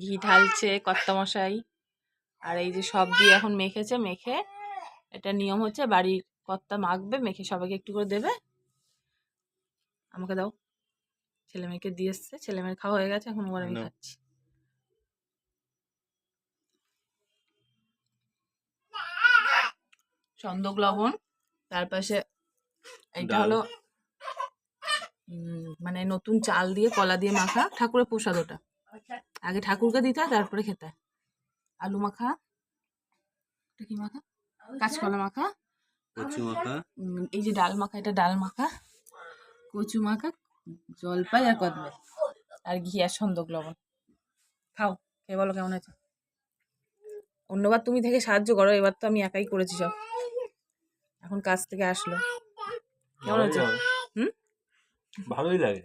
ঘি ঢালছে কর্তামশাই। আর এই যে সব দিয়ে এখন মেখেছে, মেখে এটা নিয়ম হচ্ছে বাড়ির কর্তা মাখবে, মেখে সবাইকে একটু করে দেবে। আমাকে দাও, ছেলে মেয়েকে দিয়ে এসছে, ছেলে মেয়ের খাওয়া হয়ে গেছে, এখন ওবার আমি খাচ্ছি। সন্দক লবণ, তার পাশে এইটা হলো মানে নতুন চাল দিয়ে কলা দিয়ে মাখা ঠাকুরের প্রসাদ। ওটা আগে ঠাকুরকে দিতে হয়, তারপরে খেতে হয়। আলু মাখা, এটা কি মাখা? কাঁচকলা মাখা, কচু মাখা, এই যে ডাল মাখা, এটা ডাল মাখা, কচু মাখা, জলপাই আর কদবেল, আর ঘি আর সন্দক লবণ। খাও, খেয়ে বলো কেমন আছে। অন্যবার তুমি থেকে সাহায্য করো, এবার তো আমি একাই করেছি সব। এখন কাজ থেকে আসলো। কেমন আছে? ভালোই লাগে।